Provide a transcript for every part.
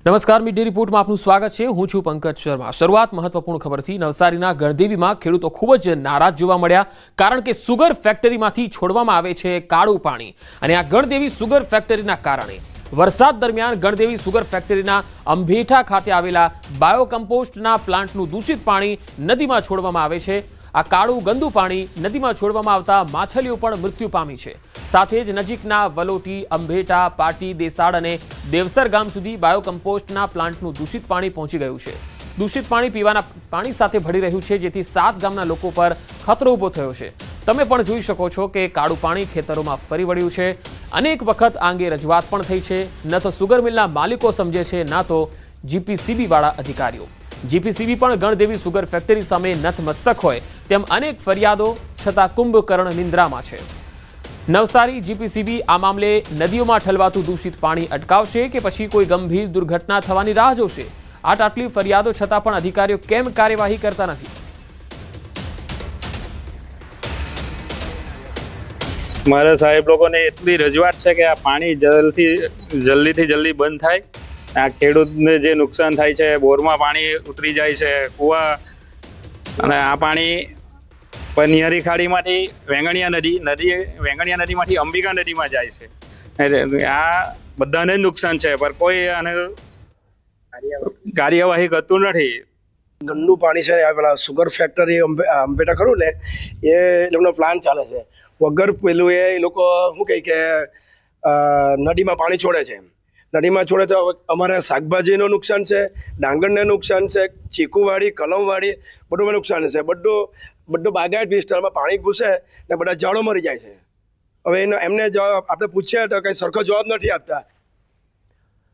નમસ્કાર, મીડિયા રિપોર્ટમાં આપનું સ્વાગત છે। હું છું પંકજ શર્મા। શરૂઆત મહત્વપૂર્ણ ખબરથી। નવસારીના ગણદેવીમાં ખેડૂતો ખૂબ જ નારાજ જોવા મળ્યા, કારણ કે સુગર ફેક્ટરીમાંથી છોડવામાં આવે છે કાળું પાણી, અને આ ગણદેવી સુગર ફેક્ટરીના કારણે વરસાદ દરમિયાન ગણદેવી સુગર ફેક્ટરીના અંભેઠા ખાતે આવેલા બાયોકમ્પોસ્ટના પ્લાન્ટનું દૂષિત પાણી નદીમાં છોડવામાં આવે છે। આ કાળું ગંદુ પાણી નદીમાં છોડવામાં આવતા માછલીઓ પણ મૃત્યુ પામી છે। સાથે જ નજીકના વલોટી, અંભેટા, પાટી, દેસાડ અને દેવસર ગામ સુધી બાયોકમ્પોસ્ટના પ્લાન્ટનું દૂષિત પાણી પહોંચી ગયું છે। દૂષિત પાણી પીવાના પાણી સાથે ભળી રહ્યું છે, જેથી 7 ગામના લોકો પર ખતરો ઊભો થયો છે। તમે પણ જોઈ શકો છો કે કાળું પાણી ખેતરોમાં ફરી વળ્યું છે। અનેક વખત આ અંગે રજૂઆત પણ થઈ છે। ન તો સુગર મિલના માલિકો સમજે છે, ના તો જીપીસીબી વાળા અધિકારીઓ। જીપીસીબી પણ ગણદેવી સુગર ફેક્ટરી સામે નતમસ્તક હોય તેમ અનેક ફરિયાદો છતાં કુંભકર્ણ નિંદ્રામાં છે। નવસારી જીપીસીબી આ મામલે નદીઓમાં ઠલવાતું દૂષિત પાણી અટકાવશે કે પછી કોઈ ગંભીર દુર્ઘટના થવાની રાહ જોશે? આટલી ફરિયાદો છતાં પણ અધિકારીઓ કેમ કાર્યવાહી કરતા નથી? મારા સાહેબ લોકોને એટલી રજૂઆત છે કે આ પાણી જલ્દીથી જલ્દી બંધ થાય। આ ખેડૂતને જે નુકસાન થાય છે, બોરમાં પાણી ઉતરી જાય છે, કૂવા, અને આ પાણી પનિયારી ખાડીમાંથી વેંગણિયા નદીમાંથી અંબિકા નદીમાં જાય છે। આ બધાને જ નુકસાન છે, પણ કોઈ આને કાર્યવાહી કરતું નથી। ગંદુ પાણી છે, પેલા સુગર ફેક્ટરી અંબેટા ખરું ને, એ લોકોનો પ્લાન્ટ ચાલે છે। વગર પેલું એ લોકો શું કહે કે નદીમાં પાણી છોડે છે। નદીમાં છોડે તો અમારે શાકભાજીનું નુકસાન છે, ડાંગરને નુકસાન છે, ચીકુવાડી, કલમવાડી બધું નુકસાન છે। બધું બાગાયત વિસ્તારમાં પાણી ઘૂસે ને બધા ઝાડો મરી જાય છે। હવે એમને આપણે પૂછીએ તો કંઈ સરખો જવાબ નથી આપતા।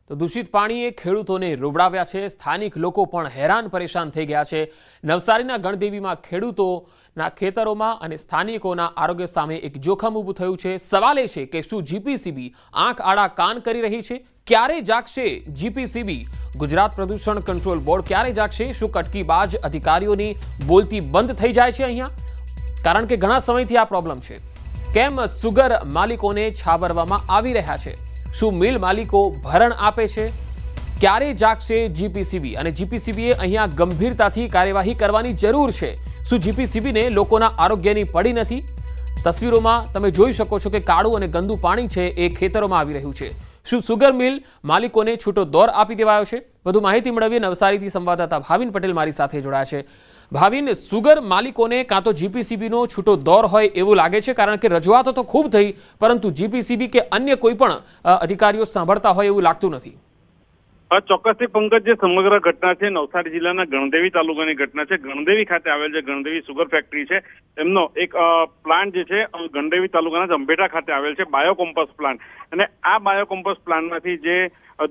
તો દૂષિત પાણીએ ખેડૂતોને રોવડાવ્યા છે। સ્થાનિક લોકો પણ હેરાન પરેશાન થઈ ગયા છે। નવસારીના ગણદેવીમાં ખેડૂતોના ખેતરોમાં અને સ્થાનિકોના આરોગ્ય સામે એક જોખમ ઊભું થયું છે। સવાલ એ છે કે શું જીપીસીબી આંખ આડા કાન કરી રહી છે? ક્યારે જાગશે જીપીસીબી? ગુજરાત પ્રદૂષણ કંટ્રોલ બોર્ડ ક્યારે જાગશે? શું કટકીબાજ અધિકારીઓની બોલતી બંધ થઈ જાય છે અહીંયા? કારણ કે ઘણા સમયથી આ પ્રોબ્લેમ છે। કેમ સુગર માલિકોને છાવરવામાં આવી રહ્યા છે? શું મિલ માલિકો ભરણ આપે છે? ક્યારે જાગશે જીપીસીબી? અને જીપીસીબીએ અહીંયા ગંભીરતાથી કાર્યવાહી કરવાની જરૂર છે। શું જીપીસીબીને લોકોના આરોગ્યની પડી નથી? તસવીરોમાં તમે જોઈ શકો છો કે કાળું અને ગંદુ પાણી છે એ ખેતરોમાં આવી રહ્યું છે। શું સુગર મિલ માલિકોને છૂટો દોર આપી દેવાયો છે? વધુ માહિતી મેળવીએ નવસારીથી સંવાદદાતા ભાવિન પટેલ મારી સાથે જોડાયા છે। ભાવિન, સુગર માલિકોને કાં તો જીપીસીબીનો છૂટો દોર હોય એવું લાગે છે, કારણ કે રજૂઆતો તો ખૂબ થઈ, પરંતુ જીપીસીબી કે અન્ય કોઈ પણ અધિકારીઓ સાંભળતા હોય એવું લાગતું નથી। ચોક્કસથી પંકજ, જે સમગ્ર ઘટના છે નવસારી જિલ્લાના ગણદેવી તાલુકાની ઘટના છે। ગણદેવી ખાતે આવેલ જે ગણદેવી સુગર ફેક્ટરી છે, એમનો એક પ્લાન્ટ જે છે ગણદેવી તાલુકાના અંભેટા ખાતે આવેલ છે, બાયોકોમ્પોસ્ટ પ્લાન્ટ। અને આ બાયોકોમ્પોસ્ટ પ્લાન્ટમાંથી જે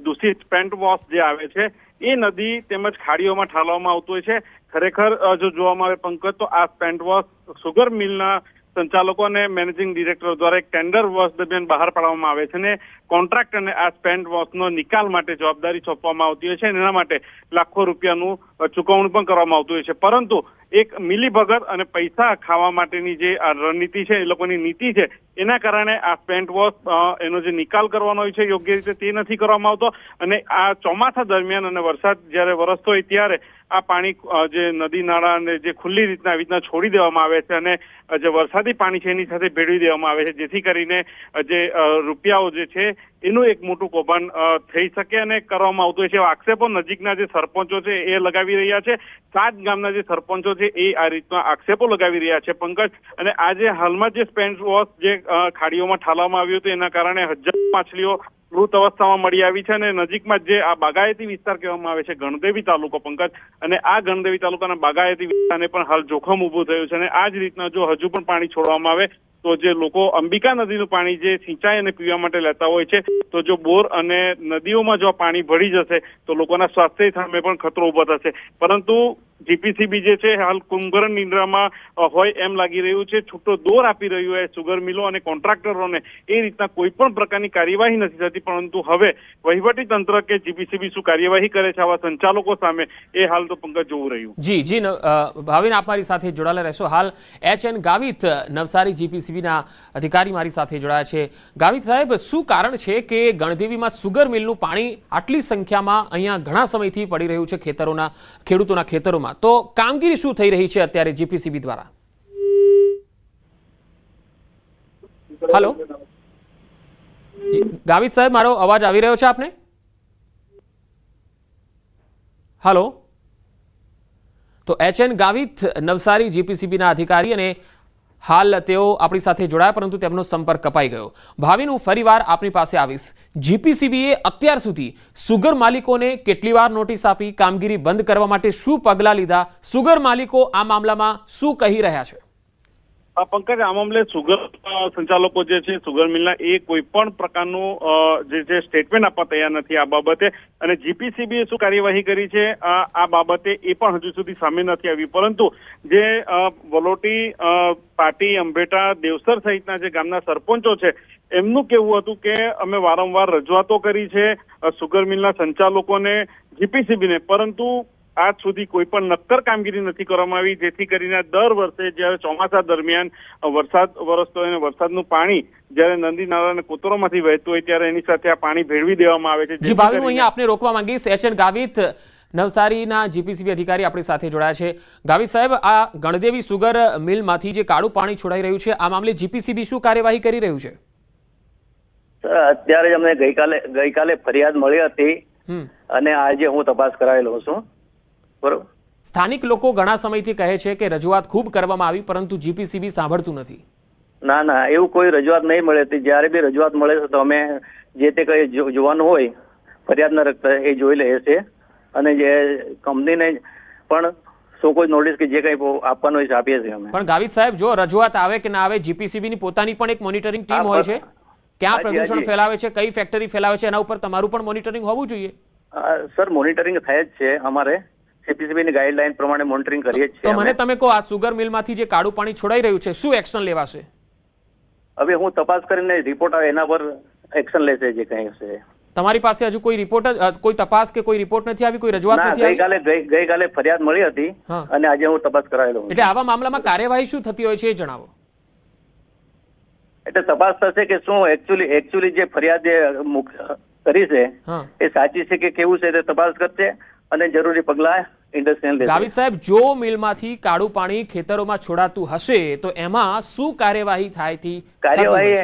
દૂષિત સ્પેન્ટ વોશ જે આવે છે એ નદી તેમજ ખાડીઓમાં ઠાલવામાં આવતું હોય છે। ખરેખર જો જોવામાં આવે પંકજ, તો આ સ્પેન્ટ વોશ સુગર મિલના સંચાલકો અને મેનેજિંગ ડિરેક્ટર દ્વારા એક ટેન્ડર વર્ષ દરમિયાન બહાર પાડવામાં આવે છે, અને કોન્ટ્રાક્ટ અને આ સ્પેન્ટ વોશનો નિકાલ માટે જવાબદારી સોંપવામાં આવતી હોય છે, અને એના માટે લાખો રૂપિયાનું ચૂકવણું પણ કરવામાં આવતું હોય છે। પરંતુ એક મિલીભગત અને પૈસા ખાવા માટેની જે આ રણનીતિ છે, એ લોકોની નીતિ છે, એના કારણે આ સ્પેન્ટ વોશ એનો જે નિકાલ કરવાનો હોય છે યોગ્ય રીતે તે નથી કરવામાં આવતો। અને આ ચોમાસા દરમિયાન અને વરસાદ જ્યારે વરસતો હોય ત્યારે આ પાણી જે નદી નાળા અને જે ખુલ્લી રીતના છોડી દેવામાં આવે છે, અને જે વરસાદી પાણી છે એની સાથે ભેળવી દેવામાં આવે છે, જેથી કરીને જે રૂપિયાઓ જે છે એનું એક મોટું કૌભાંડ થઈ શકે અને કરવામાં આવતું હોય છે। આક્ષેપો નજીકના જે સરપંચો છે એ લગાવી રહ્યા છે। 7 ગામના જે સરપંચો છે એ આ રીતના આક્ષેપો લગાવી રહ્યા છે પંકજ। અને આજે હાલમાં જે સ્પેન્ટ વોશ જે ખાડીઓમાં ઠાલવામાં આવ્યું હતું એના કારણે હજારો માછલીઓ મૃત અવસ્થામાં મળી આવી છે। અને નજીકમાં જે આ બાગાયતી વિસ્તાર કહેવામાં આવે છે ગણદેવી તાલુકો પંકજ, અને આ ગણદેવી તાલુકાના બાગાયતી વિસ્તારને પણ હાલ જોખમ ઊભું થયું છે। અને આ જ રીતના જો હજુ પણ પાણી છોડવામાં આવે તો જે લોકો અંબિકા નદીનું પાણી જે સિંચાઈ અને પીવા માટે લેતા હોય છે, તો જો બોર અને નદીઓમાં જો પાણી ભળી જશે તો લોકોના સ્વાસ્થ્ય સામે પણ ખતરો ઊભો થશે। પરંતુ જીપીસીબી જે છે હાલ કુંભકરણ નિંદ્રામાં હોય એમ લાગી રહ્યું છે. છૂટો દોર આપી રહ્યું છે સુગર મિલો અને કોન્ટ્રાક્ટરોને. એ રીતના કોઈ પણ પ્રકારની કાર્યવાહી નથી થતી, પરંતુ હવે વહીવટી તંત્ર કે જીપીસીબી શું કાર્યવાહી કરે છે આવા સંચાલકો સામે, એ હાલ તો પંકજ જોવું રહ્યું. જી ભાવિન, આપ મારી સાથે જોડાયેલા રહેશો. હાલ HN ગાવિત નવસારી જીપીસીબીના અધિકારી મારી સાથે જોડાયા છે. ગાવિત સાહેબ, શું કારણ છે કે ગણદેવીમાં સુગર મિલનું પાણી આટલી સંખ્યામાં અહીંયા ઘણા સમયથી પડી રહ્યું છે ખેડૂતોના ખેતરોમાં? તો કામગીરી શું થઈ રહી છે અત્યારે જીપીસીબી દ્વારા? હાલો ગાવિત સાહેબ, મારો અવાજ આવી રહ્યો છે આપને? હાલો, તો HN ગાવિત નવસારી જીપીસીબીના અધિકારી, અને હાલ તેઓ આપણી સાથે જોડાયા પરંતુ તેમનો સંપર્ક કપાઈ ગયો. ભાવિન, હું ફરીવાર આપની પાસે આવીશ. જીપીસીબીએ અત્યાર સુધી સુગર માલિકોને કેટલી વાર નોટિસ આપી? કામગીરી બંધ કરવા માટે શું પગલાં લીધા? સુગર માલિકો આ મામલામાં શું કહી રહ્યા છે? પંકજ, આ મામલે સુગર સંચાલકો જે છે સુગર મિલના, એ કોઈ પણ પ્રકારનું જે સ્ટેટમેન્ટ આપવા તૈયાર નથી આ બાબતે. અને જીપીસીબીએ શું કાર્યવાહી કરી છે આ બાબતે એ પણ હજુ સુધી સામે નથી આવી. પરંતુ જે વલોટી, પાટી, અંબેટા, દેવસર સહિતના જે ગામના સરપંચો છે એમનું કહેવું હતું કે અમે વારંવાર રજૂઆતો કરી છે સુગર મિલના સંચાલકોને, જીપીસીબીને, પરંતુ આજ સુધી કોઈ પણ નક્કર કામગીરી નથી કરવામાં આવી. જેથી કરીને દર વર્ષે જ્યારે ચોમાસા દરમિયાન વરસાદ વરસતો હોય અને વરસાદનું પાણી જ્યારે નદી નાળા અને કોતરોમાંથી વહેતું હોય ત્યારે એની સાથે આ પાણી ભેળવી દેવામાં આવે છે. જી ભાવિન, હું અહીંયા આપને રોકવા માંગીશ. HN ગાવિત નવસારીના જીપીસીબી અધિકારી આપણી સાથે જોડાયા છે. ગાવિત સાહેબ, આ ગણદેવી સુગર મિલમાંથી જે કાળું પાણી છોડાઈ રહ્યું છે, આ મામલે જીપીસીબી શું કાર્યવાહી કરી રહ્યું છે? અત્યારે જ અમને ગઈકાલે ફરિયાદ મળી હતી અને આજે હું તપાસ કરાવેલો છું. બરોબર. સ્થાનિક લોકો ઘણા સમયથી કહે છે કે રજૂઆત ખૂબ કરવામાં આવી પરંતુ જીપીસીબી સાંભળતું નથી. ના, એવું કોઈ રજૂઆત નહીં મળે. જ્યારે બી રજૂઆત મળે છે તો અમે જે તે કઈ જોવાનું હોય ફરિયાદ ન રખતા એ જોઈ લઈએ છીએ, અને જે કંપનીને પણ શું કોઈ નોટિસ કે જે કઈ આપવાનું હોય છે આપીએ છીએ અમે. પણ ગાવિત સાહેબ, જો રજૂઆત આવે કે ના આવે, જીપીસીબી ની પોતાની પણ એક મોનિટરિંગ ટીમ હોય છે. ક્યાં પ્રદૂષણ ફેલાવે છે, કઈ ફેક્ટરી ફેલાવે છે, એના ઉપર તમારું પણ મોનિટરિંગ હોવું જોઈએ. સર, મોનિટરિંગ થાય જ છે અમારે. જીપીસીબી ની ગાઈડલાઈન પ્રમાણે મોનિટરિંગ કરીએ છીએ. તો મને તમે કહો, આ સુગર મિલમાંથી જે કાળું પાણી છોડાઈ રહ્યું છે, શું એક્શન લેવાશે? હવે હું તપાસ કરીને રિપોર્ટ આવે એના પર એક્શન લેશે જે કંઈ હશે. તમારી પાસે હજુ કોઈ રિપોર્ટ, કોઈ તપાસ કે કોઈ રિપોર્ટ નથી આવી, કોઈ રજૂઆત નથી આવી? ગઈકાલે ફરિયાદ મળી હતી અને આજે હું તપાસ કરાવેલો. એટલે આવા મામલામાં કાર્યવાહી શું થતી હોય છે એ જણાવો. એટલે તપાસ થશે કે શું એકચ્યુઅલી જે ફરિયાદ કરી છે એ સાચી છે કે કેવું છે તે તપાસ કરશે અને જરૂરી પગલાં ઇન્ડસ્ટ્રીયલ લેશે. ગાવિત સાહેબ, જો મિલમાંથી કાળું પાણી ખેતરોમાં છોડાતું હશે તો એમાં શું કાર્યવાહી થાય? કાર્યવાહી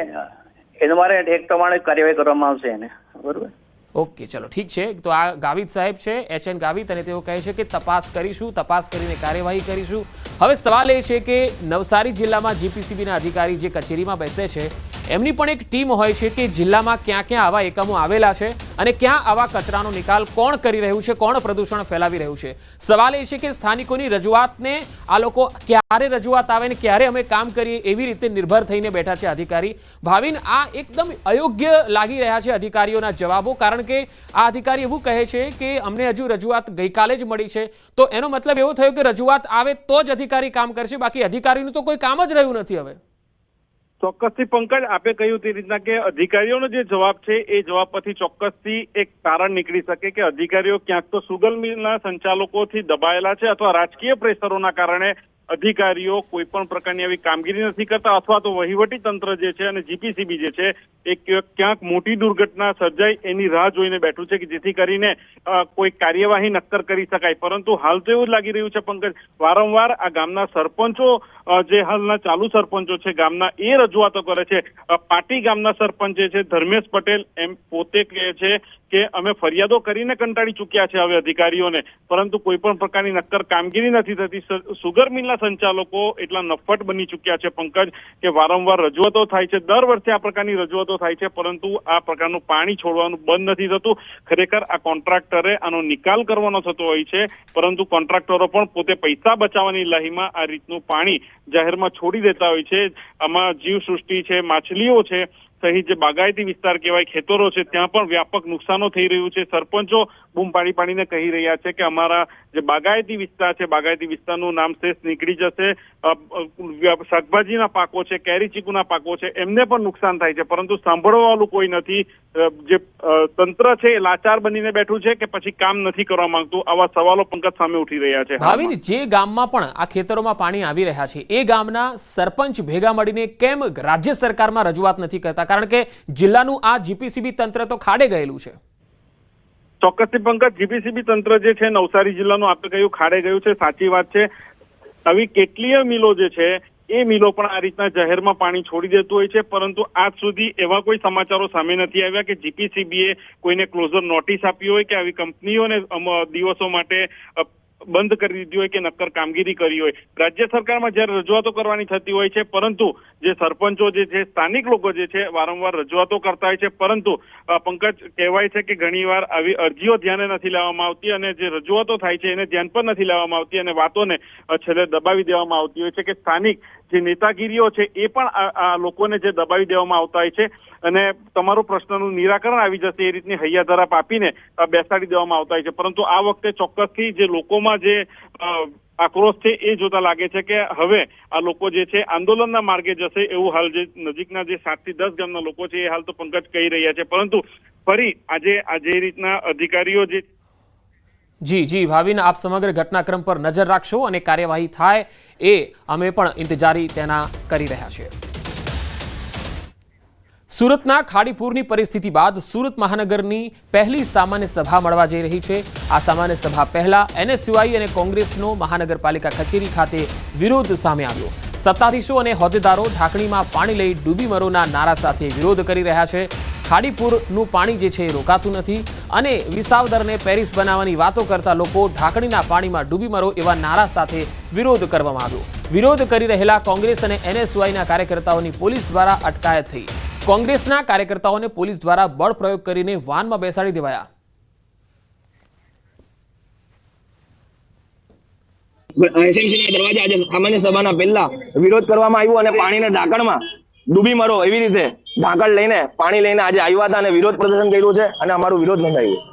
એને મારે એક પ્રમાણે કાર્યવાહી કરવામાં આવશે એને. બરોબર. ઓકે, ચલો ઠીક છે. તો આ ગાવિત સાહેબ છે, HN ગાવિત, અને તેઓ કહે છે કે તપાસ કરીશું, તપાસ કરીને કાર્યવાહી કરીશું. હવે સવાલ એ છે કે નવસારી જિલ્લામાં જીપીસીબીના અધિકારી જે કચેરીમાં બેસે છે એમની પણ એક ટીમ હોય છે કે જિલ્લામાં ક્યાં ક્યાં આવા એકમો આવેલા છે અને ક્યાં આવા કચરાનો નિકાલ કોણ કરી રહ્યું છે, કોણ પ્રદૂષણ ફેલાવી રહ્યું છે. સવાલ એ છે કે સ્થાનિકોની રજૂઆતને આ લોકો ક્યારે રજૂઆત આવે ને ક્યારે અમે કામ કરીએ એવી રીતે નિર્ભર થઈને બેઠા છે અધિકારી. ભાવિન, આ એકદમ અયોગ્ય લાગી રહ્યા છે અધિકારીઓના જવાબો, કારણ કે આ અધિકારી એવું કહે છે કે અમને હજુ રજૂઆત ગઈકાલે જ મળી છે. તો એનો મતલબ એવો થયો કે રજૂઆત આવે તો જ અધિકારી કામ કરશે, બાકી અધિકારીનું તો કોઈ કામ જ રહ્યું નથી. હવે ચોક્કસથી પંકજ, આપે કહ્યું તે રીતના કે અધિકારીઓનો જે જવાબ છે એ જવાબ પરથી ચોક્કસથી એક તારણ નીકળી શકે કે અધિકારીઓ ક્યાંક તો સુગર મિલના સંચાલકોથી દબાયેલા છે અથવા રાજકીય પ્રેશરોના કારણે અધિકારીઓ કોઈ પણ પ્રકારની આવી કામગીરી નથી કરતા, અથવા તો વહીવટી તંત્ર જે છે અને જીપીસીબી જે છે એ ક્યાંક મોટી દુર્ઘટના સર્જાય એની રાહ જોઈને બેઠું છે કે જેથી કરીને કોઈ કાર્યવાહી નક્કર કરી શકાય. પરંતુ હાલ તો એવું જ લાગી રહ્યું છે પંકજ, વારંવાર આ ગામના સરપંચો જે હાલના ચાલુ સરપંચો છે ગામના, એ રજૂઆતો કરે છે. પાટી ગામના સરપંચ જે છે ધર્મેશ પટેલ, એમ પોતે કહે છે કે અમે ફરિયાદો કરીને કંટાળી ચૂક્યા છે હવે અધિકારીઓને, પરંતુ કોઈ પણ પ્રકારની નક્કર કામગીરી નથી થતી. સુગર મિલના સંચાલકો એટલા નફ્ફટ બની ચૂક્યા છે પંકજ કે વારંવાર રજૂઆતો થાય છે, દર વર્ષે આ પ્રકારની રજૂઆતો થાય છે, પરંતુ આ પ્રકારનું પાણી છોડવાનું બંધ નથી થતું. ખરેખર આ કોન્ટ્રાક્ટરે આનો નિકાલ કરવાનો થતો હોય છે, પરંતુ કોન્ટ્રાક્ટરો પણ પોતે પૈસા બચાવવાની લાહીમાં આ રીતનું પાણી જાહેરમાં છોડી દેતા હોય છે. આમાં જીવસૃષ્ટિ છે, માછલીઓ છે, સહિત જે બાગાયતી વિસ્તાર કહેવાય, ખેતરો છે, ત્યાં પણ વ્યાપક નુકસાનો થઈ રહ્યું છે. સરપંચો બૂમ પાડીને કહી રહ્યા છે કે અમારા જે બાગાયતી વિસ્તાર છે, બાગાયતી વિસ્તારનું નામ શેષ નીકળી જશે. શાકભાજીના પાકો છે, કેરી ચીકુના પાકો છે, એમને પણ નુકસાન થાય છે, પરંતુ સાંભળવા વાળું કોઈ નથી. જે તંત્ર છે એ લાચાર બનીને બેઠું છે કે પછી કામ નથી કરવા માંગતું, આવા સવાલો પંકજ સામે ઉઠી રહ્યા છે. ભાવિન, જે ગામમાં પણ આ ખેતરોમાં પાણી આવી રહ્યા છે એ ગામના સરપંચ ભેગા મળીને કેમ રાજ્ય સરકારમાં રજૂઆત નથી કરતા? કારણ કે જિલ્લાનું આ જીપીસીબી તંત્ર તો ખાડે ગયેલું છે. ચોક્કસથી પંકજ, જીપીસીબી તંત્ર જે છે નવસારી જિલ્લાનું આપણે કહ્યું ખાડે ગયું છે, સાચી વાત છે. આવી કેટલીય મિલો જે છે એ મિલો પણ આ રીતના જાહેરમાં પાણી છોડી દેતું હોય છે, પરંતુ આજ સુધી એવા કોઈ સમાચારો સામે નથી આવ્યા કે જીપીસીબીએ કોઈને ક્લોઝર નોટિસ આપી હોય કે આવી કંપનીઓને દિવસો માટે બંધ કરી દીધી હોય કે નક્કર કામગીરી કરી હોય. રાજ્ય સરકારમાં જ્યારે રજૂઆતો કરવાની થતી હોય છે, પરંતુ જે સરપંચો જે છે, સ્થાનિક લોકો જે છે, વારંવાર રજૂઆતો કરતા હોય છે, પરંતુ પંકજ કહેવાય છે કે ઘણીવાર આવી અરજીઓ ધ્યાને નથી લેવામાં આવતી અને જે રજૂઆતો થાય છે એને ધ્યાન પર નથી લેવામાં આવતી અને વાતોને છેલ્લે દબાવી દેવામાં આવતી હોય છે કે સ્થાનિક જે નેતાગીરીઓ છે એ પણ આ લોકોને જે દબાવી દેવામાં આવતા હોય છે અને તમારો પ્રશ્નનું નિરાકરણ આવી જશે એ રીતની હૈયાધારા આપીને બેસાડી દેવામાં આવતા હોય છે. પરંતુ આ વખતે ચોક્કસથી જે લોકોમાં જે આક્રોશ છે એ જોતા લાગે છે કે હવે આ લોકો જે છે આંદોલનના માર્ગે જશે એવું હાલ જે નજીકના જે 7 થી 10 ગામના લોકો છે એ હાલ તો પંકજ કહી રહ્યા છે. પરંતુ ફરી આજે જે રીતના અધિકારીઓ જે જી ભાવિન, આપ સમગ્ર ઘટનાક્રમ પર નજર રાખશો અને કાર્યવાહી થાય એ અમે પણ ઇંતજારી તેના કરી રહ્યા છીએ. સુરતના ખાડીપુરની પરિસ્થિતિ બાદ સુરત મહાનગરની પહેલી સામાન્ય સભા મળવા જઈ રહી છે. આ સામાન્ય સભા પહેલા એનએસયુઆઈ અને કોંગ્રેસનો મહાનગરપાલિકા કચેરી ખાતે વિરોધ સામે આવ્યો. સત્તાધીશો અને હોદ્દેદારો ઢાંકણીમાં પાણી લઈ ડૂબી મરોના નારા સાથે વિરોધ કરી રહ્યા છે. ખાડીપુરનું પાણી જે છે એ રોકાતું નથી અને વિસાવદરને પેરિસ બનાવવાની વાતો કરતા લોકો ઢાંકણીના પાણીમાં ડૂબી મરો એવા નારા સાથે વિરોધ કરવામાં આવ્યો. વિરોધ કરી રહેલા કોંગ્રેસ અને એનએસયુઆઈના કાર્યકર્તાઓની પોલીસ દ્વારા અટકાયત થઈ. કોંગ્રેસના કાર્યકર્તાઓને પોલીસ દ્વારા બળ પ્રયોગ કરીને વાનમાં બેસાડી દેવાયા. એસએમસીના દરવાજા આજે સામાન્ય સભાના પહેલા વિરોધ કરવામાં આવ્યો અને પાણીના ઢાંકણમાં ડૂબી મરો એવી રીતે ઢાંકણ લઈને પાણી લઈને આજે આવ્યા હતા અને વિરોધ પ્રદર્શન કર્યું છે અને અમારું વિરોધ નોંધાવ્યો.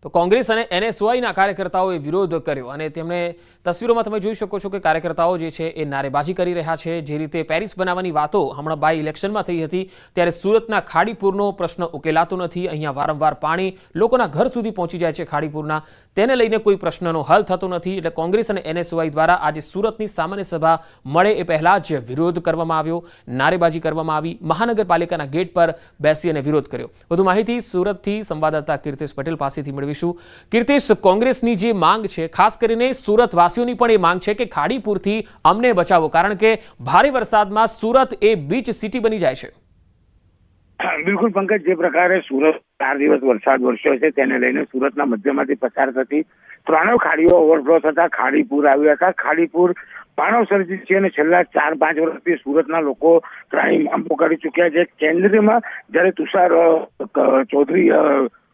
તો કોંગ્રેસ અને એનએસયુઆઈના કાર્યકર્તાઓએ વિરોધ કર્યો અને તેમણે તસવીરોમાં તમે જોઈ શકો છો કે કાર્યકર્તાઓ જે છે એ નારેબાજી કરી રહ્યા છે. જે રીતે પેરિસ બનાવવાની વાતો હમણાં બાય ઇલેક્શનમાં થઈ હતી ત્યારે સુરતના ખાડીપુરનો પ્રશ્ન ઉકેલાતો નથી. અહીંયા વારંવાર પાણી લોકોના ઘર સુધી પહોંચી જાય છે ખાડીપુરના, તેને લઈને કોઈ પ્રશ્નનો હલ થતો નથી. એટલે કોંગ્રેસ અને એનએસયુઆઈ દ્વારા આજે સુરતની સામાન્ય સભા મળે એ પહેલા જ વિરોધ કરવામાં આવ્યો, નારેબાજી કરવામાં આવી, મહાનગરપાલિકાના ગેટ પર બેસી અને વિરોધ કર્યો. વધુ માહિતી સુરતથી સંવાદદાતા કીર્તિશ પટેલ પાસેથી મેળવીશું. કીર્તિશ, કોંગ્રેસની જે માંગ છે, ખાસ કરીને સુરત વાસીઓની પણ એ માંગ છે કે ખાડીપુરથી અમને બચાવો, કારણ કે ભારે વરસાદમાં સુરત એ બીચ સિટી બની જાય છે. બિલકુલ પંકજ, જે પ્રકારે સુરત 4 દિવસ વરસાદ વરસ્યો છે તેને લઈને સુરતના મધ્યમાંથી પસાર થતી 3 ખાડીઓ ઓવરફ્લો થતા ખાડીપુર આવ્યા હતા. ખાડીપુર માનવ સર્જિત છે અને છેલ્લા 4-5 વર્ષથી સુરતના લોકો ત્રાહિમામ પોકારી ચૂક્યા છે. કેન્દ્રમાં જ્યારે તુષાર ચૌધરી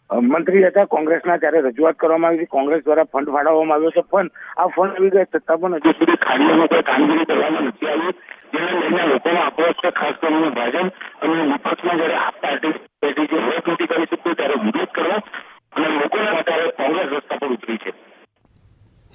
મંત્રી હતા કોંગ્રેસના, ત્યારે રજૂઆત કરવામાં આવી હતી. કોંગ્રેસ દ્વારા ફંડ ફાળવવામાં આવ્યો છે, પણ આ ફંડ આવી ગયા છતાં પણ હજુ સુધી ખાડીઓમાં કોઈ કામગીરી કરવામાં નથી આવી. જેને લઈને લોકોનો આક્રોશ છે, ખાસ કરીને ભાજપ અને વિપક્ષમાં જ્યારે આપ પાર્ટી જે વિરોધ નથી કરી શકતું ત્યારે વિરોધ કરવો અને લોકોને અત્યારે કોંગ્રેસ રસ્તા પર ઉતરી છે.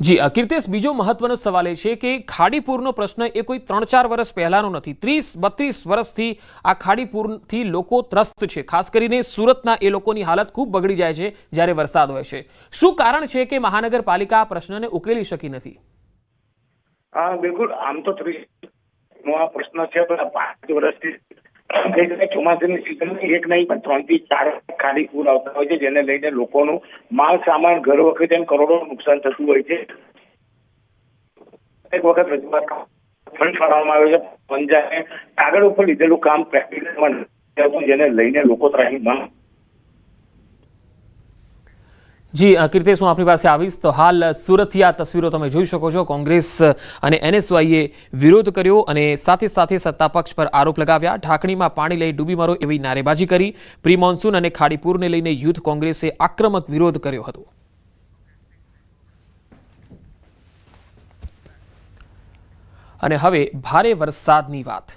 જી કીર્તિશ, બીજો મહત્વનો સવાલ એ છે કે ખાડીપુરનો પ્રશ્ન એ કોઈ 3-4 વર્ષ પહેલાનો નથી. 30-32 વર્ષથી આ ખાડીપુરથી લોકો ત્રસ્ત છે. ખાસ કરીને સુરતના એ લોકોની હાલત ખૂબ બગડી જાય છે જ્યારે વરસાદ હોય છે. શું કારણ છે કે મહાનગરપાલિકા આ પ્રશ્નને ઉકેલી શકી નથી? બિલકુલ, આમ તો 30 આ પ્રશ્ન છે, પણ 5 વર્ષથી ચોમાસાની સિઝનમાં 1 નહીં પણ 3 થી 4 ખાડીપુર આવતા હોય છે, જેને લઈને લોકોનું માલ સામાન ઘર વખતે કરોડો નુકસાન થતું હોય છે. એક વખત રજૂઆત ફંડ ફાળવવામાં આવે છે, પંજાબે કાગળ ઉપર લીધેલું કામ પ્રેક્ટિકલમાં નથી આવતું, જેને લઈને લોકો ત્રાહિમામ. જી કીર્તિશ, હું આપણી પાસે આવીશ. તો હાલ સુરતથી આ તસવીરો તમે જોઈ શકો છો. કોંગ્રેસ અને એનએસયુઆઈએ વિરોધ કર્યો અને સાથે સાથે સત્તાપક્ષ પર આરોપ લગાવ્યા. ઢાંકણીમાં પાણી લઈ ડૂબી મરો એવી નારેબાજી કરી. પ્રી મોન્સૂન અને ખાડીપુરને લઈને યુથ કોંગ્રેસે આક્રમક વિરોધ કર્યો હતો. અને હવે ભારે વરસાદની વાત.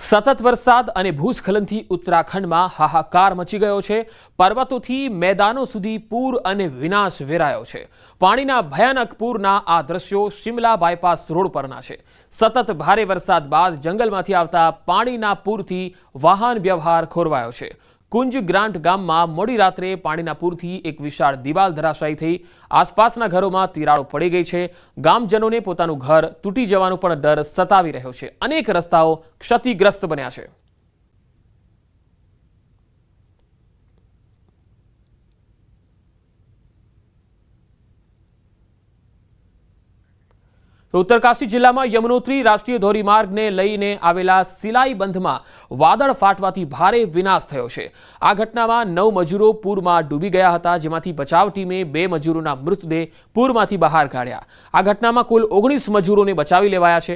સતત વરસાદ અને ભૂસ્ખલનથી ઉત્તરાખંડમાં હાહાકાર મચી ગયો છે. પર્વતોથી મેદાનો સુધી પૂર અને વિનાશ વેરાયો છે. પાણીના ભયાનક પૂરના આ દ્રશ્યો શિમલા બાયપાસ રોડ પરના છે. સતત ભારે વરસાદ બાદ જંગલમાંથી આવતા પાણીના પૂરથી વાહન વ્યવહાર ખોરવાયો છે. કુંજ ગ્રાન્ટ ગામમાં મોડી રાત્રે પાણીના પૂરથી એક વિશાળ દિવાલ ધરાશાયી થઈ. આસપાસના ઘરોમાં તિરાડો પડી ગઈ છે. ગામજનોને પોતાનું ઘર તૂટી જવાનો પણ ડર સતાવી રહ્યો છે. અનેક રસ્તાઓ ક્ષતિગ્રસ્ત બન્યા છે. ઉત્તરકાશી જિલ્લામાં યમનોત્રી રાષ્ટ્રીય ધોરીમાર્ગને લઈને આવેલા સિલાઈ બંધમાં વાદળ ફાટવાથી ભારે વિનાશ થયો છે. આ ઘટનામાં 9 મજૂરો પૂરમાં ડૂબી ગયા હતા, જેમાંથી બચાવ ટીમે 2 મજૂરોના મૃતદેહ પૂરમાંથી બહાર કાઢ્યા. આ ઘટનામાં કુલ 19 મજૂરોને બચાવી લેવાયા છે.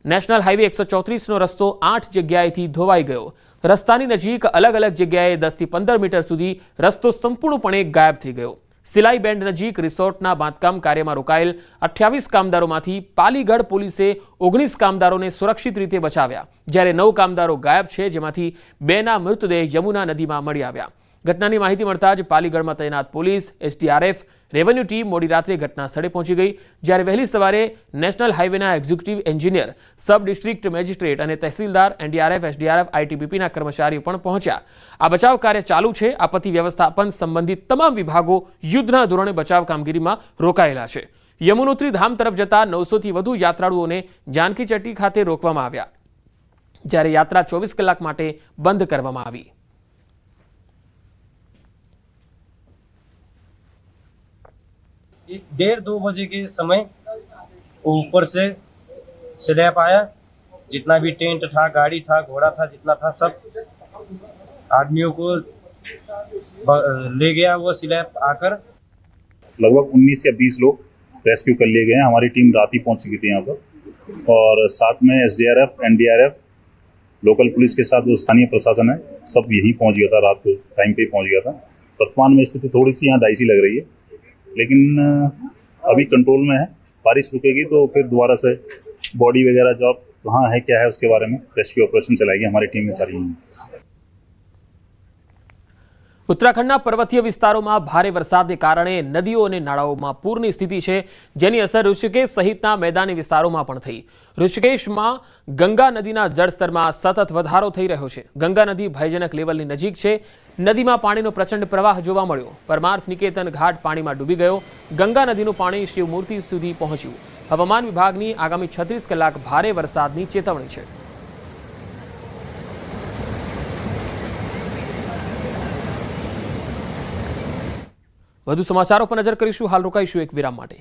નેશનલ હાઈવે 134નો રસ્તો 8 જગ્યાએથી ધોવાઈ ગયો. રસ્તાની નજીક અલગ અલગ જગ્યાએ 10 થી 15 મીટર સુધી રસ્તો સંપૂર્ણપણે ગાયબ થઈ ગયો. સિલાઈ બેન્ડ નજીક રિસોર્ટના બાંધકામ કાર્યમાં રોકાયેલ 28 કામદારોમાંથી પાલીગઢ પોલીસે 19 કામદારોને સુરક્ષિત રીતે બચાવ્યા, જ્યારે 9 કામદારો ગાયબ છે, જેમાંથી 2ના મૃતદેહ યમુના નદીમાં મળી આવ્યા. ઘટનાની માહિતી મળતા જ પાલીગઢમાં તૈનાત પોલીસ, એસડીઆરએફ, રેવન્યુ ટીમ મોડી રાત્રે ઘટના સ્થળે પહોંચી ગઈ, જ્યારે વહેલી સવારે નેશનલ હાઈવેના executive engineer, sub district magistrate અને તહેસીલદાર, એનડીઆરએફ, એસડીઆરએફ, આઈટીબીપીના કર્મચારીઓ પણ પહોંચ્યા. આ બચાવ કાર્ય ચાલુ છે. આપત્તિ વ્યવસ્થાપન સંબંધિત તમામ વિભાગો યુદ્ધના ધોરણે બચાવ કામગીરીમાં રોકાયેલા છે. યમુનોત્રી ધામ તરફ જતા 900થી વધુ યાત્રાળુઓને જાનકી ચટ્ટી ખાતે રોકવામાં આવ્યા, જ્યારે યાત્રા 24 કલાક માટે બંધ કરવામાં આવી. डेढ़ 2 बजे के समय ऊपर से स्लैब आया. जितना भी टेंट था, गाड़ी था, घोड़ा था, जितना था सब आदमियों को ले गया वो स्लैब आकर. लगभग 19 या 20 लोग रेस्क्यू कर लिए गए हैं. हमारी टीम रात ही पहुंच चुकी थी यहाँ पर, और साथ में एसडीआरएफ, एनडीआरएफ, लोकल पुलिस के साथ जो स्थानीय प्रशासन है, सब यहीं पहुंच गया था. रात को टाइम पे पहुंच गया था. वर्तमान में स्थिति थोड़ी सी यहाँ डाइसी लग रही है, लेकिन अभी कंट्रोल में है. बारिश रुकेगी तो फिर दोबारा से बॉडी वगैरह जो कहाँ है क्या है उसके बारे में रेस्क्यू ऑपरेशन चलाएगी हमारी टीम में सारी. ઉત્તરાખંડના પર્વતીય વિસ્તારોમાં ભારે વરસાદને કારણે નદીઓ અને નાળાઓમાં પૂરની સ્થિતિ છે, જેની અસર ઋષિકેશ સહિતના મેદાની વિસ્તારોમાં પણ થઈ. ઋષિકેશમાં ગંગા નદીના જળસ્તરમાં સતત વધારો થઈ રહ્યો છે. ગંગા નદી ભયજનક લેવલની નજીક છે. નદીમાં પાણીનો પ્રચંડ પ્રવાહ જોવા મળ્યો. પરમાર્થ નિકેતન ઘાટ પાણીમાં ડૂબી ગયો. ગંગા નદીનું પાણી શિવમૂર્તિ સુધી પહોંચ્યું. હવામાન વિભાગની આગામી 36 કલાક ભારે વરસાદની ચેતવણી છે. વધુ સમાચારો પર નજર કરીશું. હાલ રોકાઈશું એક વિરામ માટે.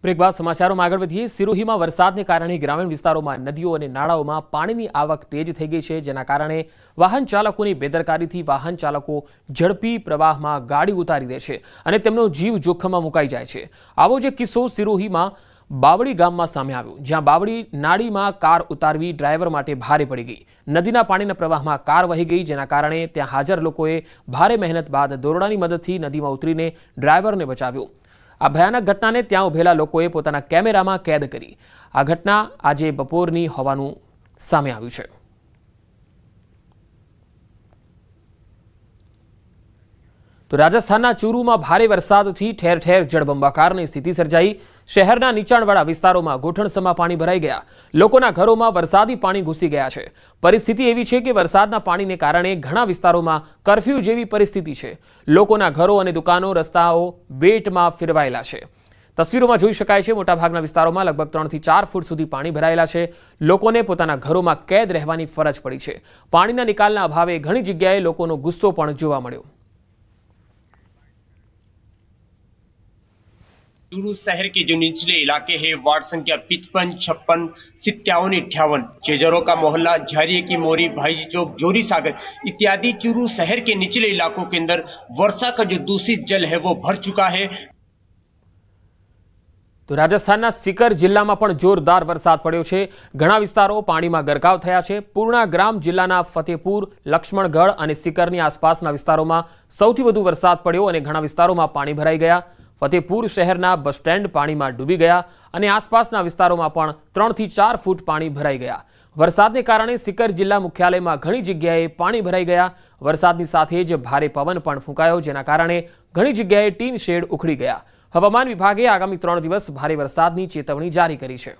બ્રેક બાદ સમાચારોમાં આગળ વધીએ. સિરોહીમાં વરસાદને કારણે ગ્રામીણ વિસ્તારોમાં નદીઓ અને નાળાઓમાં પાણીની આવક તેજ થઈ ગઈ છે, જેના કારણે વાહન ચાલકોની બેદરકારીથી વાહન ચાલકો ઝડપી પ્રવાહમાં ગાડી ઉતારી દે છે અને તેમનો જીવ જોખમમાં મુકાઈ જાય છે. આવો જ કિસ્સો સિરોહીમાં બાવળી ગામમાં સામે આવ્યો, જ્યાં બાવળી નાળીમાં કાર ઉતારવી ડ્રાઈવર માટે ભારે પડી ગઈ. નદીના પાણીના પ્રવાહમાં કાર વહી ગઈ, જેના કારણે ત્યાં હાજર લોકોએ ભારે મહેનત બાદ દોરડાની મદદથી નદીમાં ઉતરીને ડ્રાઈવરને બચાવ્યો. આ ભયાનક ઘટનાને ત્યાં ઉભેલા લોકોએ પોતાના કેમેરામાં કેદ કરી. આ ઘટના આજે બપોરની હોવાનું સામે આવ્યું છે. તો રાજસ્થાનના ચૂરુમાં ભારે વરસાદથી ઠેર ઠેર જળબંબાકારની સ્થિતિ સર્જાઈ. શહેરના નીચાણવાળા વિસ્તારોમાં ઘૂંટણસમાં પાણી ભરાઈ ગયા. લોકોના ઘરોમાં વરસાદી પાણી ઘૂસી ગયા છે. પરિસ્થિતિ એવી છે કે વરસાદના પાણીને કારણે ઘણા વિસ્તારોમાં કર્ફ્યુ જેવી પરિસ્થિતિ છે. લોકોના ઘરો અને દુકાનો, રસ્તાઓ બેટમાં ફેરવાયેલા છે. તસવીરોમાં જોઈ શકાય છે, મોટાભાગના વિસ્તારોમાં લગભગ 3 થી 4 ફૂટ સુધી પાણી ભરાયેલા છે. લોકોને પોતાના ઘરોમાં કેદ રહેવાની ફરજ પડી છે. પાણીના નિકાલના અભાવે ઘણી જગ્યાએ લોકોનો ગુસ્સો પણ જોવા મળ્યો. चूरू शहर के जो निचले इलाके हैं, वार्ड संख्या 55, 56, 57, जेजरों का मोहल्ला, झारिये की मोरी, भाईजी चौक, जोरी सागर इत्यादि चूरू शहर के निचले इलाकों के अंदर वर्षा का जो दूषित जल है वो भर चुका है. તો રાજસ્થાનના સિકર જિલ્લામાં પણ જોરદાર વરસાદ પડ્યો છે. ઘણા વિસ્તારો પાણીમાં ગરકાવ થયા છે. પૂર્ણા ગ્રામ જિલ્લાના ફતેપુર, લક્ષ્મણગઢ અને સિકરની આસપાસના વિસ્તારોમાં સૌથી વધુ વરસાદ પડ્યો અને ઘણા વિસ્તારોમાં પાણી ભરાઈ ગયા. ફતેપુર શહેરના બસ સ્ટેન્ડ પાણીમાં ડૂબી ગયા અને આસપાસના વિસ્તારોમાં પણ 3 થી 4 ફૂટ પાણી ભરાઈ ગયા. વરસાદને કારણે સિકર જિલ્લા મુખ્યાલયમાં ઘણી જગ્યાએ પાણી ભરાઈ ગયા. વરસાદની સાથે જ ભારે પવન પણ ફૂંકાયો, જેના કારણે ઘણી જગ્યાએ ટીન શેડ ઉખડી ગયા. હવામાન વિભાગે આગામી 3 દિવસ ભારે વરસાદની ચેતવણી જારી કરી છે.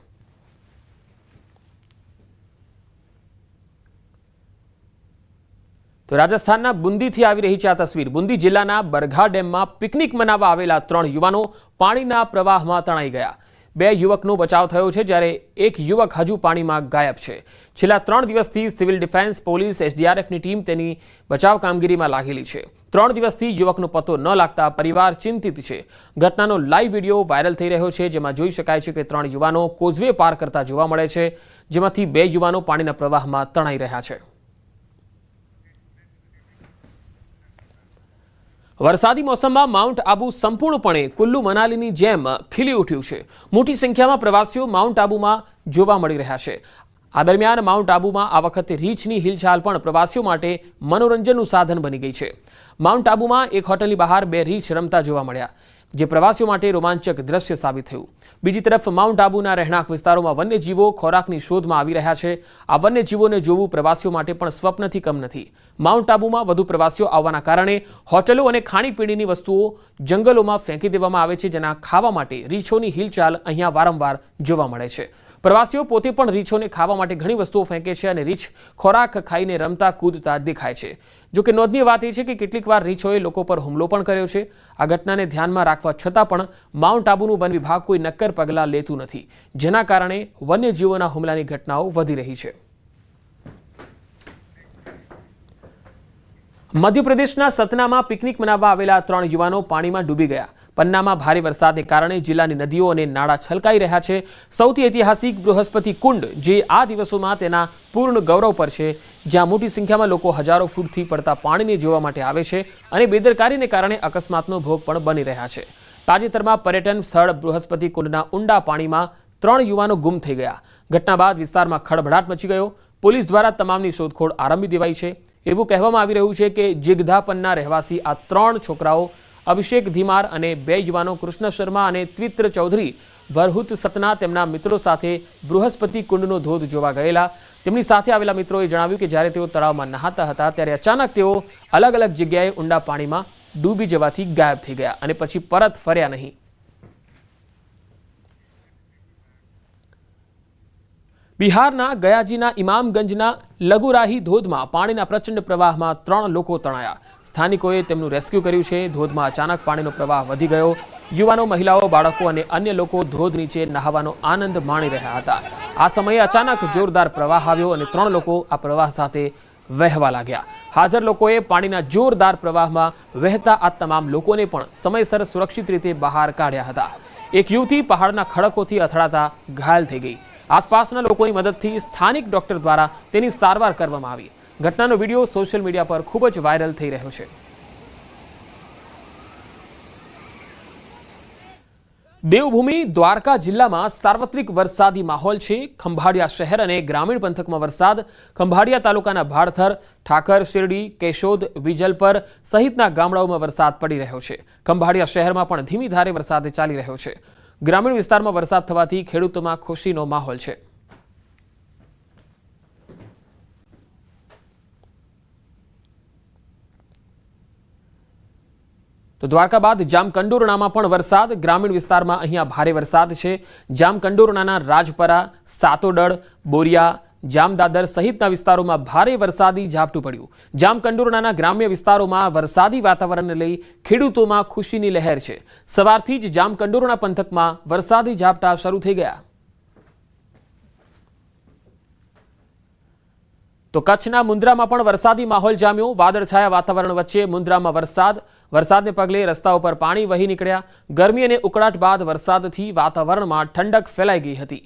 તો રાજસ્થાનના બુંદીથી આવી રહી છે આ તસવીર. બુંદી જિલ્લાના બરઘા ડેમમાં પિકનિક મનાવવા આવેલા 3 યુવાનો પાણીના પ્રવાહમાં તણાઈ ગયા. 2 યુવકનો બચાવ થયો છે, જ્યારે એક યુવક હજુ પાણીમાં ગાયબ છે. છેલ્લા 3 દિવસથી સિવિલ ડિફેન્સ, પોલીસ, SDRFની ટીમ તેની બચાવ કામગીરીમાં લાગેલી છે. 3 દિવસથી યુવકનો પત્તો ન લાગતા પરિવાર ચિંતિત છે. ઘટનાનો લાઈવ વિડીયો વાયરલ થઈ રહ્યો છે, જેમાં જોઈ શકાય છે કે 3 યુવાનો કોઝવે પાર કરતા જોવા મળે છે, જેમાંથી 2 યુવાનો પાણીના પ્રવાહમાં તણાઈ રહ્યા છે. વરસાદી મોસમમાં માઉન્ટ આબુ સંપૂર્ણપણે કુલ્લુ મનાલીની જેમ ખીલી ઉઠ્યું છે. મોટી સંખ્યામાં પ્રવાસીઓ માઉન્ટ આબુમાં જોવા મળી રહ્યા છે. આ દરમિયાન માઉન્ટ આબુમાં આ વખતે રીંછની હિલચાલ પણ પ્રવાસીઓ માટે મનોરંજનનું સાધન બની ગઈ છે. માઉન્ટ આબુમાં એક હોટલની બહાર 2 રીંછ રમતા જોવા મળ્યા, જે પ્રવાસીઓ માટે રોમાંચક દ્રશ્ય સાબિત થયું. બીજી તરફ માઉન્ટ આબુના રહેણાંક વિસ્તારોમાં વન્યજીવો ખોરાકની શોધમાં આવી રહ્યા છે. આ વન્યજીવોને જોવું પ્રવાસીઓ માટે પણ સ્વપ્નથી કમ નથી. માઉન્ટ આબુમાં વધુ પ્રવાસીઓ આવવાના કારણે હોટલો અને ખાણીપીણીની વસ્તુઓ જંગલોમાં ફેંકી દેવામાં આવે છે, જેના ખાવા માટે રીંછોની હિલચાલ અહીંયા વારંવાર જોવા મળે છે. પ્રવાસીઓ પોતે પણ રીંછોને ખાવા માટે ઘણી વસ્તુઓ ફેંકે છે અને રીંછ ખોરાક ખાઈને રમતા કૂદતા દેખાય છે. જોકે નોંધનીય વાત એ છે કે કેટલીક વાર રીંછોએ લોકો પર હુમલો પણ કર્યો છે. આ ઘટનાને ધ્યાનમાં રાખવા છતાં પણ માઉન્ટ આબુનું વન વિભાગ કોઈ નક્કર પગલાં લેતું નથી, જેના કારણે વન્યજીવોના હુમલાની ઘટનાઓ વધી રહી છે. મધ્યપ્રદેશના સતનામાં પિકનિક મનાવવા આવેલા 3 યુવાનો પાણીમાં ડૂબી ગયા. પન્નામાં ભારે વરસાદને કારણે જિલ્લાની નદીઓ અને નાળા છલકાઈ રહ્યા છે. સૌથી ઐતિહાસિક બૃહસ્પતિ કુંડ, જે આ દિવસોમાં તેના પૂર્ણ ગૌરવ પર છે, જ્યાં મોટી સંખ્યામાં લોકો હજારો ફૂટથી પડતા પાણીને જોવા માટે આવે છે અને બેદરકારીને કારણે અકસ્માતનો ભોગ પણ બની રહ્યા છે. તાજેતરમાં પર્યટન સ્થળ બૃહસ્પતિ કુંડના ઊંડા પાણીમાં 3 યુવાનો ગુમ થઈ ગયા. ઘટના બાદ વિસ્તારમાં ખળભળાટ મચી ગયો. પોલીસ દ્વારા તમામની શોધખોળ આરંભી દેવાઈ છે. એવું કહેવામાં આવી રહ્યું છે કે જીગધાપનના રહેવાસી આ 3 છોકરાઓ અભિષેક ધીમાર અને 2 યુવાનો કૃષ્ણ શર્મા અને ત્વિત્ર ચૌધરી ભરહુત સતના તેમના મિત્રો સાથે બૃહસ્પતિ કુંડનો ધોધ જોવા ગયેલા. તેમની સાથે આવેલા મિત્રોએ જણાવ્યું કે જ્યારે તેઓ તળાવમાં નહાતા હતા ત્યારે અચાનક તેઓ અલગ અલગ જગ્યાએ ઊંડા પાણીમાં ડૂબી જવાથી ગાયબ થઈ ગયા અને પછી પરત ફર્યા નહીં. બિહારના ગયાજીના ઇમામગંજના લગુરાહી ધોધમાં પાણીના પ્રચંડ પ્રવાહમાં 3 લોકો તણાયા. સ્થાનિકોએ તેમનું રેસ્ક્યુ કર્યું છે. ધોધમાં અચાનક પાણીનો પ્રવાહ વધી ગયો. યુવાનો, મહિલાઓ, બાળકો અને અન્ય લોકો ધોધ નીચે નહાવાનો આનંદ માણી રહ્યા હતા. આ સમયે અચાનક જોરદાર પ્રવાહ આવ્યો અને 3 લોકો આ પ્રવાહ સાથે વહેવા લાગ્યા. હાજર લોકોએ પાણીના જોરદાર પ્રવાહમાં વહેતા આ તમામ લોકોને પણ સમયસર સુરક્ષિત રીતે બહાર કાઢ્યા હતા. એક યુવતી પહાડના ખડકોથી અથડાતા ઘાયલ થઈ ગઈ. આસપાસના લોકોની મદદથી સ્થાનિક ડોક્ટર દ્વારા તેની સારવાર કરવામાં આવી. ઘટનાનો વિડીયો સોશિયલ મીડિયા પર ખૂબ જ વાયરલ થઈ રહ્યો છે. દેવભૂમિ દ્વારકા જિલ્લામાં સાર્વત્રિક વરસાદી માહોલ છે. ખંભાળિયા શહેર અને ગ્રામીણ પંથકમાં વરસાદ. ખંભાળિયા તાલુકાના ભાડથર, ઠાકર, શિરડી, કેશોદ, વિજલપર સહિતના ગામડાઓમાં વરસાદ પડી રહ્યો છે. ખંભાળિયા શહેરમાં પણ ધીમી ધારે વરસાદ ચાલી રહ્યો છે. ગ્રામીણ વિસ્તારમાં વરસાદ થવાથી ખેડૂતોમાં ખુશીનો માહોલ છે. તો દ્વારકા બાદ જામકંડોરણામાં પણ વરસાદ. ગ્રામીણ વિસ્તારમાં અહીંયા ભારે વરસાદ છે. જામકંડોરણાના રાજપરા, સાતોડળ, બોરિયા, જામદાદર સહિતના વિસ્તારોમાં ભારે વરસાદી ઝાપટું પડ્યું. જામકંડોરણાના ગ્રામ્ય વિસ્તારોમાં વરસાદી વાતાવરણને લઈ ખેડૂતોમાં ખુશીની લહેર છે. સવારથી જ જામકંડોરણા પંથકમાં વરસાદી ઝાપટા શરૂ થઈ ગયા. તો કચ્છના મુન્દ્રામાં પણ વરસાદી માહોલ જામ્યો. વાદળછાયા વાતાવરણ વચ્ચે મુન્દ્રામાં વરસાદને પગલે રસ્તાઓ પર પાણી વહી નીકળ્યા. ગરમી અને ઉકળાટ બાદ વરસાદથી વાતાવરણમાં ઠંડક ફેલાઈ ગઈ હતી.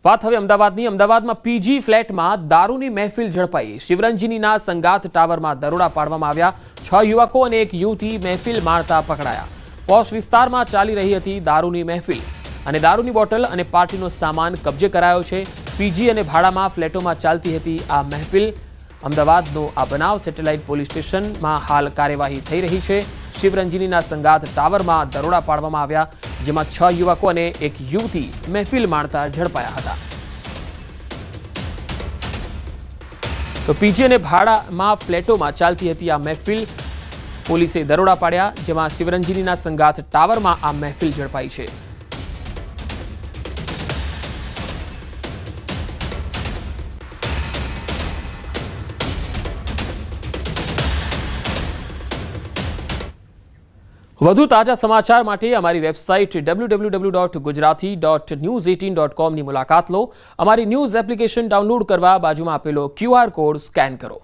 વાત હવે અમદાવાદની. અમદાવાદમાં પીજી ફ્લેટમાં દારૂની મહેફિલ ઝડપાઈ. શિવરંજનીના સંગાથ ટાવરમાં દરોડા પાડવામાં આવ્યા. 6 યુવકો અને 1 યુવતી મહેફિલ માણતા પકડાયા. પોશ વિસ્તારમાં ચાલી રહી હતી દારૂની મહેફિલ અને દારૂની બોટલ અને પાર્ટીનો સામાન કબજે કરાયો છે. પીજી અને ભાડામાં ફ્લેટોમાં ચાલતી હતી આ મહેફિલ. અમદાવાદનો આ બનાવ સેટેલાઇટ પોલીસ સ્ટેશનમાં હાલ કાર્યવાહી થઈ રહી છે. શિવરંજનીના સંગાથ ટાવરમાં દરોડા પાડવામાં આવ્યા, જેમાં 6 યુવકો અને એક યુવતી મહેફિલ માણતા ઝડપાયા હતા. તો પીજી અને ભાડામાં ફ્લેટોમાં ચાલતી હતી આ મહેફિલ. પોલીસે દરોડા પાડ્યા, જેમાં શિવરંજનીના સંગાથ ટાવરમાં આ મહેફિલ ઝડપાઈ છે. વધુ તાજા સમાચાર માટે અમારી વેબસાઇટ www.gujarati.news18.com ની મુલાકાત લો. અમારી ન્યૂઝ એપ્લિકેશન ડાઉનલોડ કરવા બાજુમાં આપેલો QR કોડ સ્કેન કરો.